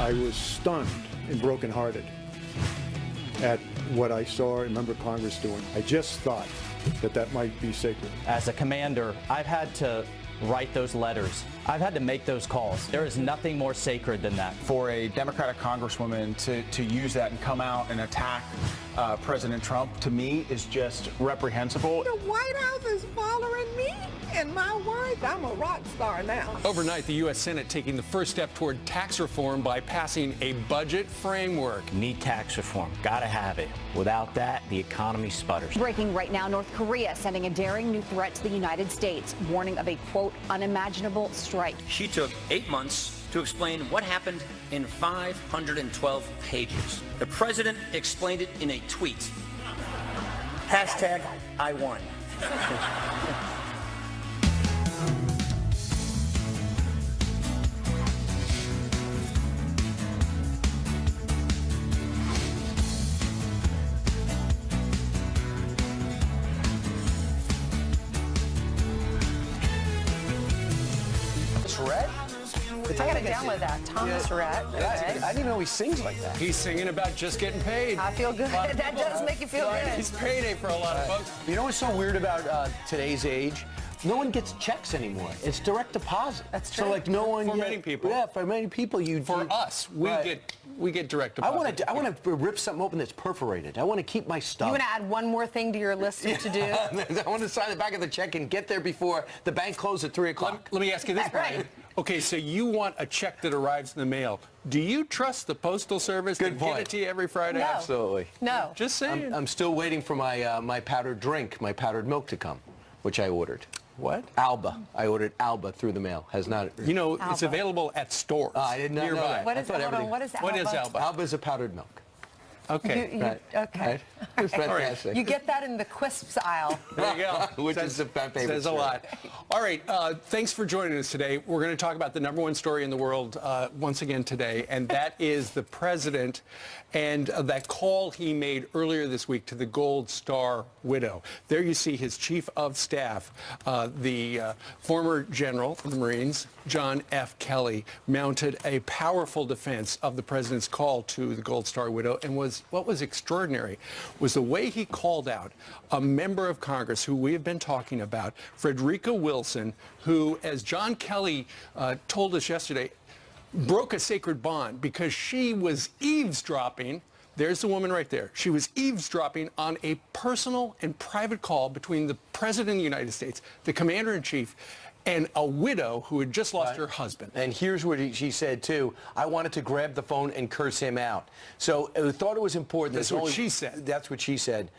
I was stunned and brokenhearted at what I saw and member of Congress doing. I just thought that that might be sacred. As a commander, I've had to write those letters. I've had to make those calls. There is nothing more sacred than that. For a Democratic congresswoman to use that and come out and attack President Trump, to me, is just reprehensible. The White House is following me and my wife. I'm a rock star now. Overnight, the U.S. Senate taking the first step toward tax reform by passing a budget framework. Need tax reform. Gotta have it. Without that, the economy sputters. Breaking right now, North Korea sending a daring new threat to the United States, warning of a, quote, unimaginable strike. She took 8 months to explain what happened in 512 pages. The president explained it in a tweet. Hashtag I won. Rhett? I gotta download that. Thomas Rhett. Okay. I didn't even know he sings like that. He's singing about just getting paid. I feel good. That does make you feel good. It's payday for a lot of folks. You know what's so weird about today's age? No one gets checks anymore. It's direct deposit. That's true. So like no one. For many people. Yeah, for many people, us, we get direct deposit. I want to rip something open that's perforated. I want to keep my stuff. You want to add one more thing to your list to do? I want to sign the back of the check and get there before the bank closes at 3 o'clock. Let me ask you this, Brian. Right. Okay, so you want a check that arrives in the mail. Do you trust the Postal Service to get it to you every Friday? No. Absolutely. No. Just saying. I'm still waiting for my my powdered drink, my powdered milk to come, which I ordered. What? Alba. I ordered Alba through the mail. Has not. You know, Alba. it's available at stores. I did not know nearby. that. What I is thought Alba? everything- What is Alba? What is Alba? Alba is a powdered milk. Okay. Okay. Right? It's fantastic. You get that in the crisps aisle. There you go. Which is my favorite. Says a lot. All right. Thanks for joining us today. We're going to talk about the #1 story in the world once again today, and that is the president and that call he made earlier this week to the Gold Star widow. There you see his chief of staff, the former general of the Marines, John F. Kelly, mounted a powerful defense of the president's call to the Gold Star widow, and what was extraordinary was the way he called out a member of Congress who we have been talking about, Frederica Wilson, who, as John Kelly told us yesterday, broke a sacred bond because she was eavesdropping. There's the woman right there. She was eavesdropping on a personal and private call between the President of the United States, the Commander-in-Chief, and a widow who had just lost her husband. And here's what she said, too. I wanted to grab the phone and curse him out. So I thought it was important. That's what she said. That's what she said.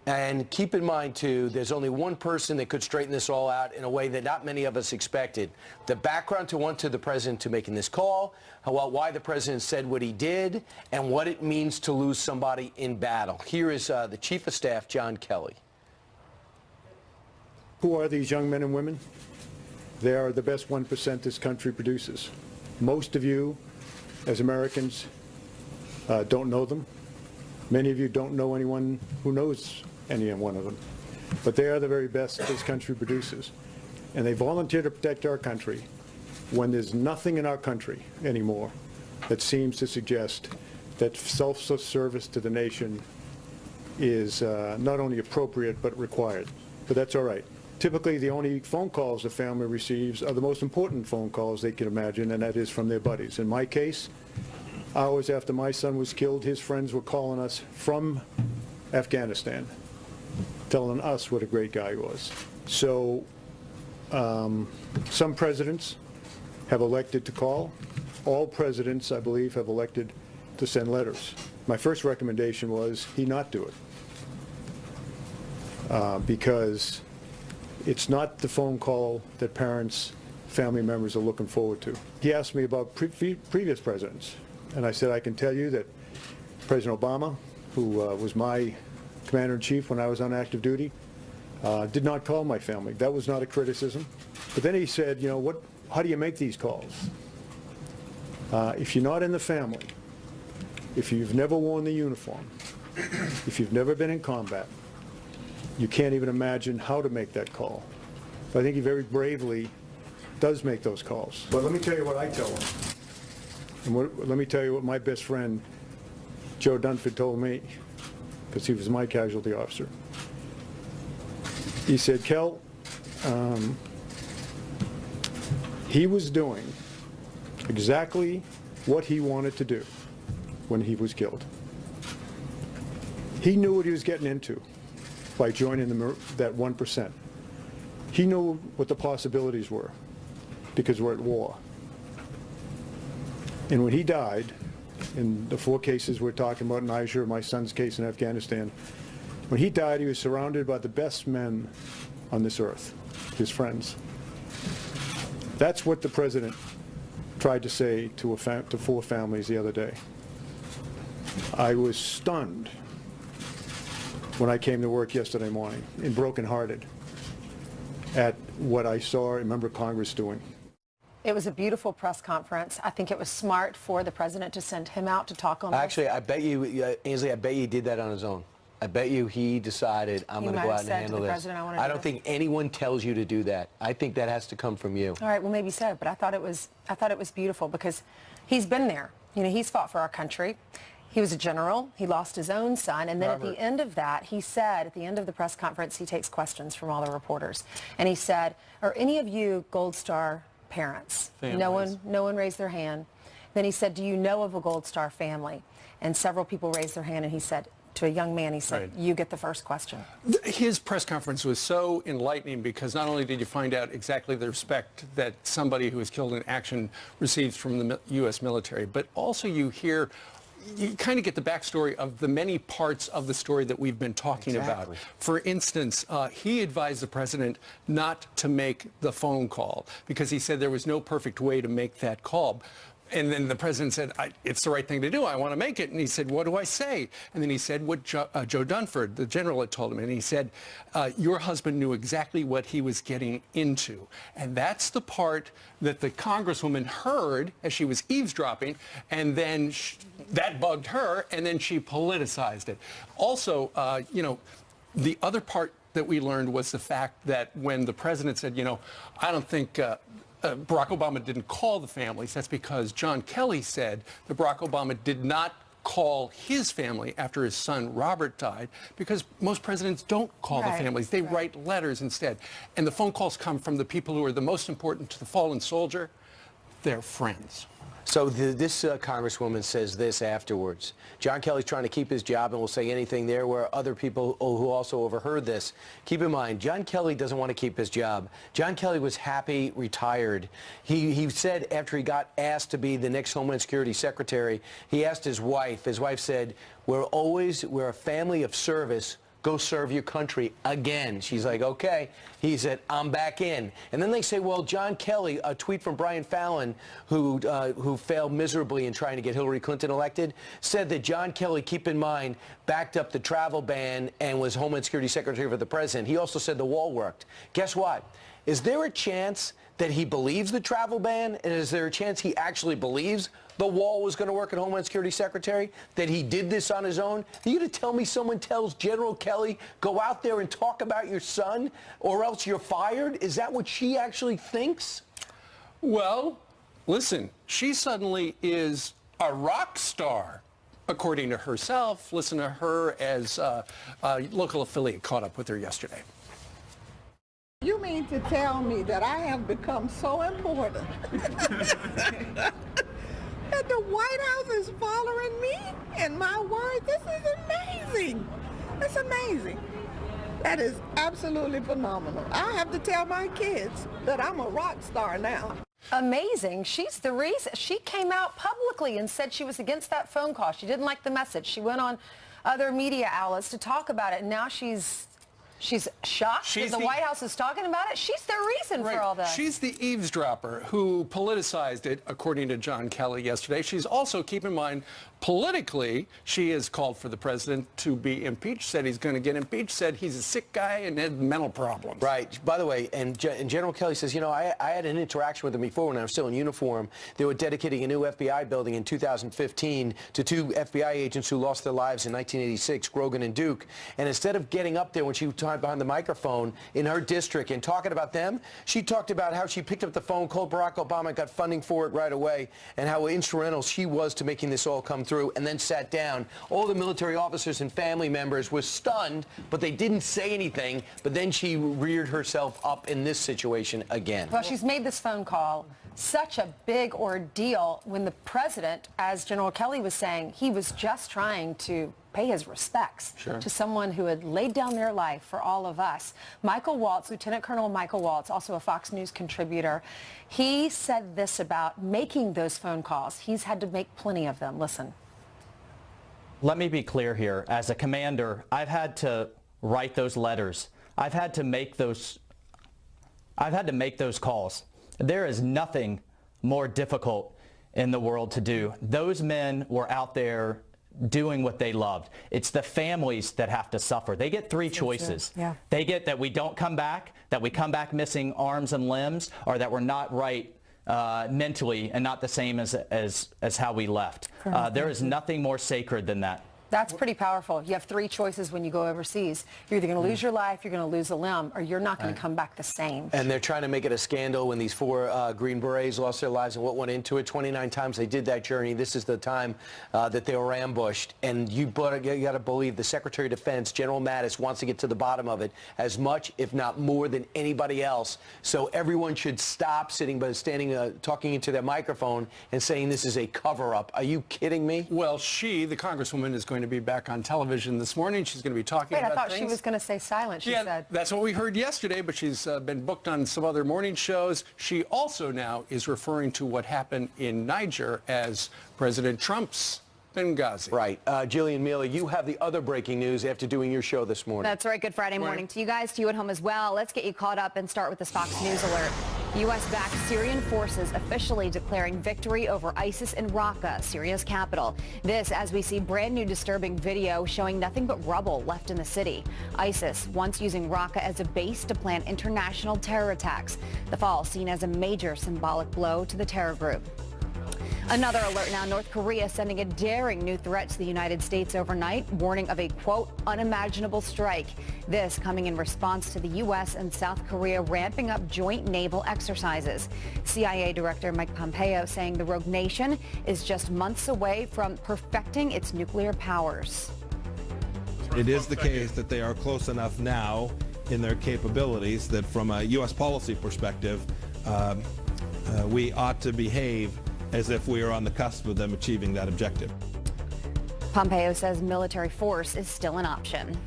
And keep in mind, too, there's only one person that could straighten this all out in a way that not many of us expected. The background to the president to making this call, why the president said what he did, and what it means to lose somebody in battle. Here is the Chief of Staff, John Kelly. Who are these young men and women? They are the best 1% this country produces. Most of you, as Americans, don't know them. Many of you don't know anyone who knows any one of them. But they are the very best this country produces. And they volunteer to protect our country when there's nothing in our country anymore that seems to suggest that self-service to the nation is not only appropriate but required. But that's all right. Typically, the only phone calls a family receives are the most important phone calls they can imagine, and that is from their buddies. In my case, hours after my son was killed, his friends were calling us from Afghanistan, telling us what a great guy he was. So some presidents have elected to call. All presidents, I believe, have elected to send letters. My first recommendation was he not do it because it's not the phone call that parents, family members are looking forward to. He asked me about previous presidents, and I said I can tell you that President Obama, who was my commander-in-chief when I was on active duty, did not call my family. That was not a criticism. But then he said, you know, how do you make these calls? If you're not in the family, if you've never worn the uniform, if you've never been in combat, you can't even imagine how to make that call. So I think he very bravely does make those calls. But let me tell you what I tell him. And let me tell you what my best friend, Joe Dunford, told me, because he was my casualty officer. He said, Kel, he was doing exactly what he wanted to do when he was killed. He knew what he was getting into by joining that 1%. He knew what the possibilities were because we're at war. And when he died, in the 4 cases we're talking about, in Niger, my son's case in Afghanistan, when he died, he was surrounded by the best men on this earth, his friends. That's what the president tried to say to 4 families the other day. I was stunned when I came to work yesterday morning and brokenhearted at what I saw a member of Congress doing. It was a beautiful press conference. I think it was smart for the president to send him out to talk on this. Actually, I bet you, Ainsley, I bet you he did that on his own. I bet you he decided, I'm going to go out and handle this. I don't think anyone tells you to do that. I think that has to come from you. All right, well, maybe so, but I thought it was beautiful because he's been there. You know, he's fought for our country. He was a general. He lost his own son. And then at the end of that, he said, at the end of the press conference, he takes questions from all the reporters. And he said, are any of you Gold Star parents? Families. No one raised their hand. Then he said, do you know of a Gold Star family? And several people raised their hand, and he said, to a young man, he said, you get the first question. His press conference was so enlightening because not only did you find out exactly the respect that somebody who was killed in action receives from the U.S. military, but also you kind of get the backstory of the many parts of the story that we've been talking about. For instance, he advised the president not to make the phone call because he said there was no perfect way to make that call. And then the president said, it's the right thing to do. I want to make it. And he said, what do I say? And then he said what Joe Dunford, the general, had told him. And he said, your husband knew exactly what he was getting into. And that's the part that the congresswoman heard as she was eavesdropping. And then that bugged her. And then she politicized it. Also, you know, the other part that we learned was the fact that when the president said, you know, I don't think Barack Obama didn't call the families, that's because John Kelly said that Barack Obama did not call his family after his son Robert died because most presidents don't call the families. They write letters instead. And the phone calls come from the people who are the most important to the fallen soldier, their friends. So this congresswoman says this afterwards. John Kelly's trying to keep his job and will say anything there, where other people who also overheard this. Keep in mind, John Kelly doesn't want to keep his job. John Kelly was happy retired. He said after he got asked to be the next Homeland Security Secretary, he asked his wife. His wife said, we're a family of service. Go serve your country again. She's like, okay. He said, I'm back in. And then they say, well, John Kelly, a tweet from Brian Fallon, who failed miserably in trying to get Hillary Clinton elected, said that John Kelly, keep in mind, backed up the travel ban and was Homeland Security Secretary for the president. He also said the wall worked. Guess what? Is there a chance that he believes the travel ban? And is there a chance he actually believes the wall was going to work at Homeland Security Secretary? That he did this on his own? Are you going to tell me someone tells General Kelly, go out there and talk about your son, or else you're fired? Is that what she actually thinks? Well, listen, she suddenly is a rock star, according to herself. Listen to her as a local affiliate caught up with her yesterday. You mean to tell me that I have become so important that the White House is following me and my wife? This is amazing. It's amazing. That is absolutely phenomenal. I have to tell my kids that I'm a rock star now. Amazing. She's the reason. She came out publicly and said she was against that phone call. She didn't like the message. She went on other media outlets to talk about it, and now she's shocked that the White House is talking about it. She's the reason for all that. She's the eavesdropper who politicized it, according to John Kelly yesterday. She's also, keep in mind, politically, she has called for the president to be impeached, said he's going to get impeached, said he's a sick guy and had mental problems. Right. By the way, and General Kelly says, you know, I had an interaction with him before when I was still in uniform. They were dedicating a new FBI building in 2015 to 2 FBI agents who lost their lives in 1986, Grogan and Duke. And instead of getting up there when she time behind the microphone in her district and talking about them. She talked about how she picked up the phone, called Barack Obama, got funding for it right away, and how instrumental she was to making this all come through, and then sat down. All the military officers and family members were stunned, but they didn't say anything. But then she reared herself up in this situation again. Well, she's made this phone call such a big ordeal when the president, as General Kelly was saying, he was just trying to pay his respects to someone who had laid down their life for all of us. Michael Waltz, Lieutenant Colonel Michael Waltz, also a Fox News contributor, he said this about making those phone calls. He's had to make plenty of them. Listen. Let me be clear here. As a commander, I've had to write those letters. I've had to make those calls. There is nothing more difficult in the world to do. Those men were out there doing what they loved. It's the families that have to suffer. They get three choices. They get that we don't come back, that we come back missing arms and limbs, or that we're not right mentally and not the same as how we left. There is nothing more sacred than that. That's pretty powerful. You have three choices when you go overseas. You're either going to lose your life, you're going to lose a limb, or you're not going to come back the same. And they're trying to make it a scandal when these 4 Green Berets lost their lives and what went into it. 29 times they did that journey. This is the time that they were ambushed. And you got to believe the Secretary of Defense, General Mattis, wants to get to the bottom of it as much, if not more, than anybody else. So everyone should stop standing, talking into their microphone and saying this is a cover-up. Are you kidding me? Well, the Congresswoman, is going to be back on television this morning. She's going to be talking about things. I thought she was going to say silent, she said. That's what we heard yesterday, but she's been booked on some other morning shows. She also now is referring to what happened in Niger as President Trump's Benghazi. Right. Jillian Miller, you have the other breaking news after doing your show this morning. That's right. Good Friday morning to you guys, to you at home as well. Let's get you caught up and start with this Fox News alert. U.S.-backed Syrian forces officially declaring victory over ISIS in Raqqa, Syria's capital. This as we see brand new disturbing video showing nothing but rubble left in the city. ISIS once using Raqqa as a base to plan international terror attacks. The fall seen as a major symbolic blow to the terror group. Another alert now, North Korea sending a daring new threat to the United States overnight, warning of a, quote, unimaginable strike. This coming in response to the U.S. and South Korea ramping up joint naval exercises. CIA Director Mike Pompeo saying the rogue nation is just months away from perfecting its nuclear powers. It is the case that they are close enough now in their capabilities that from a U.S. policy perspective, we ought to behave as if we are on the cusp of them achieving that objective. Pompeo says military force is still an option.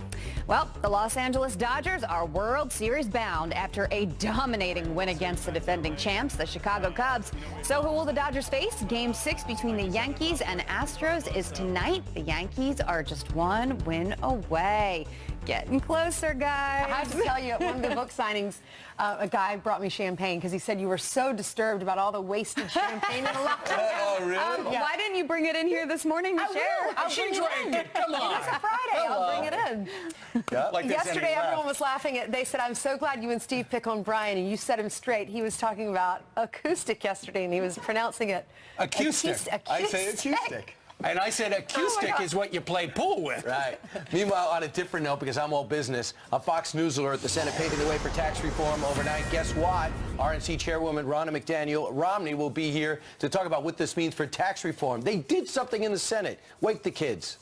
Well, the Los Angeles Dodgers are World Series bound after a dominating win against the defending champs, the Chicago Cubs. So who will the Dodgers face? Game 6 between the Yankees and Astros is tonight. The Yankees are just one win away. Getting closer, guys. I have to tell you, at one of the book signings, a guy brought me champagne because he said you were so disturbed about all the wasted champagne in the locker room. Oh, really? Why didn't you bring it in here this morning to share? She drank it. Come on. It's a Friday. I'll bring it in. Like Yesterday, everyone was laughing. They said, I'm so glad you and Steve pick on Brian, and you set him straight. He was talking about acoustic yesterday, and he was pronouncing it acoustic. I say acoustic. And I said acoustic is what you play pool with. Right. Meanwhile, on a different note, because I'm all business, a Fox News alert, the Senate paving the way for tax reform overnight. Guess what? RNC Chairwoman Ronna McDaniel Romney will be here to talk about what this means for tax reform. They did something in the Senate. Wake the kids.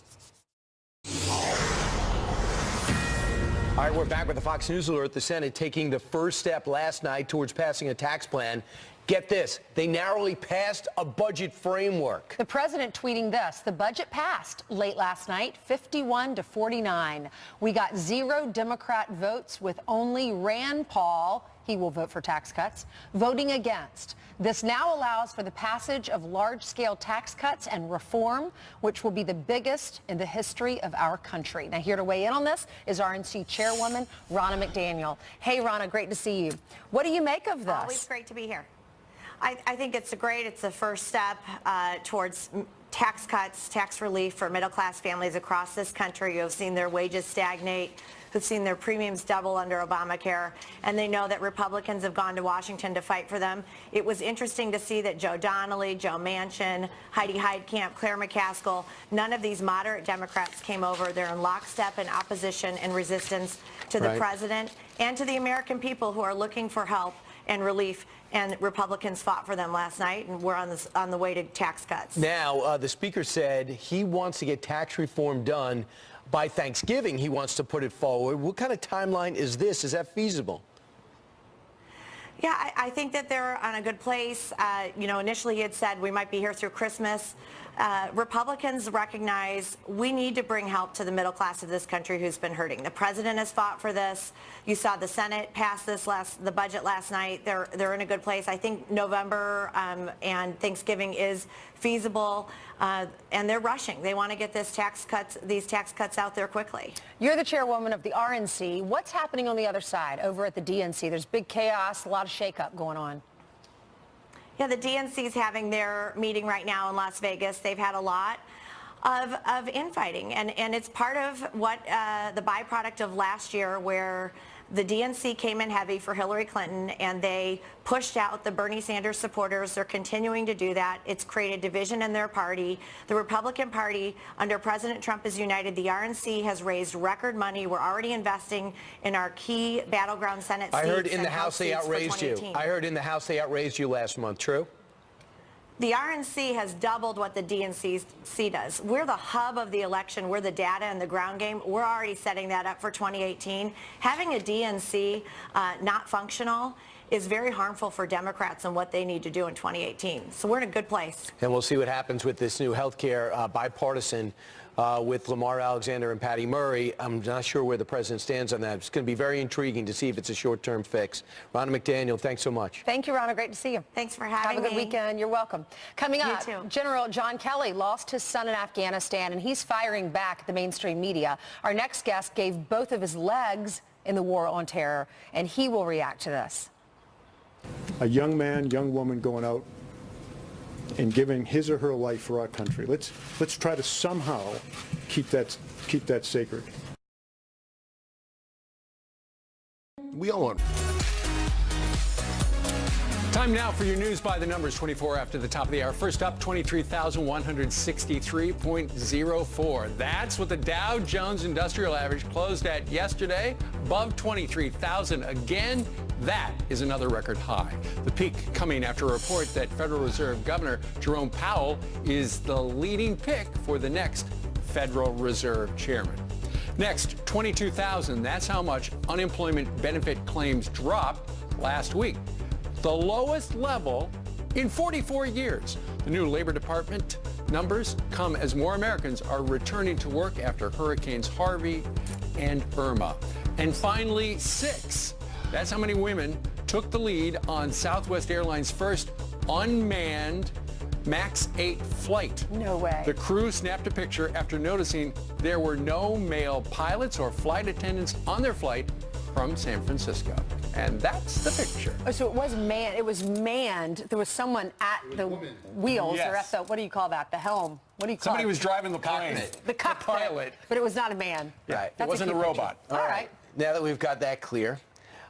All right, we're back with the Fox News alert. The Senate taking the first step last night towards passing a tax plan. Get this, they narrowly passed a budget framework. The president tweeting this, the budget passed late last night, 51-49. We got 0 Democrat votes with only Rand Paul, he will vote for tax cuts, voting against. This now allows for the passage of large-scale tax cuts and reform, which will be the biggest in the history of our country. Now, here to weigh in on this is RNC Chairwoman Ronna McDaniel. Hey, Ronna, great to see you. What do you make of this? Always great to be here. I think it's great. It's the first step towards tax cuts, tax relief for middle-class families across this country who have seen their wages stagnate, who've seen their premiums double under Obamacare, and they know that Republicans have gone to Washington to fight for them. It was interesting to see that Joe Donnelly, Joe Manchin, Heidi Heitkamp, Claire McCaskill, none of these moderate Democrats came over. They're in lockstep in opposition and resistance to the president and to the American people who are looking for help and relief, and Republicans fought for them last night, and we're on the way to tax cuts. Now, the Speaker said he wants to get tax reform done by Thanksgiving. He wants to put it forward. What kind of timeline is this? Is that feasible? Yeah, I think that they're on a good place. Initially he had said we might be here through Christmas. Republicans recognize we need to bring help to the middle class of this country who's been hurting. The president has fought for this. You saw the Senate pass the budget last night. They're in a good place. I think November and Thanksgiving is feasible, and they're rushing. They want to get these tax cuts out there quickly. You're the chairwoman of the RNC. What's happening on the other side over at the DNC? There's big chaos, a lot of shakeup going on. Yeah, the DNC is having their meeting right now in Las Vegas. They've had a lot of infighting, and it's part of what the byproduct of last year, where the DNC came in heavy for Hillary Clinton, and they pushed out the Bernie Sanders supporters. They're continuing to do that. It's created division in their party. The Republican Party under President Trump is united. The RNC has raised record money. We're already investing in our key battleground Senate seats. I heard in the House they outraised you. I heard in the House they outraised you last month. True? The RNC has doubled what the DNC does. We're the hub of the election. We're the data and the ground game. We're already setting that up for 2018. Having a DNC not functional is very harmful for Democrats and what they need to do in 2018. So we're in a good place. And we'll see what happens with this new health care bipartisan with Lamar Alexander and Patty Murray. I'm not sure where the president stands on that. It's going to be very intriguing to see if it's a short-term fix. Ronna McDaniel, thanks so much. Thank you, Ronna. Great to see you. Thanks for having me. Have a good weekend. You're welcome. Coming up, You too. General John Kelly lost his son in Afghanistan, and he's firing back at the mainstream media. Our next guest gave both of his legs in the war on terror, and he will react to this. A young man, young woman going out and giving his or her life for our country. Let's try to somehow keep that sacred. We all want. Time now for your news by the numbers, 24 after the top of the hour. First up, 23,163.04. That's what the Dow Jones Industrial Average closed at yesterday, above 23,000 again. That is another record high. The peak coming after a report that Federal Reserve Governor Jerome Powell is the leading pick for the next Federal Reserve Chairman. Next, 22,000. That's how much unemployment benefit claims dropped last week. The lowest level in 44 years. The new Labor Department numbers come as more Americans are returning to work after Hurricanes Harvey and Irma. And finally, 6. That's how many women took the lead on Southwest Airlines' first unmanned MAX 8 flight. No way. The crew snapped a picture after noticing there were no male pilots or flight attendants on their flight from San Francisco. And that's the picture. Oh, so it was manned. It was manned. There was someone at the wheels or at the, what do you call that? The helm. What do you call Somebody it? was driving the plane. The cockpit. The pilot. But it was not a man. Right. It wasn't a robot. All right. Now that we've got that clear,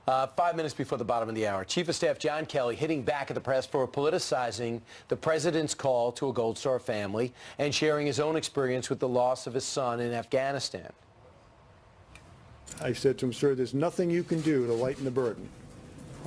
5 minutes before the bottom of the hour, Chief of Staff John Kelly hitting back at the press for politicizing the president's call to a Gold Star family and sharing his own experience with the loss of his son in Afghanistan. I said to him, sir, there's nothing you can do to lighten the burden.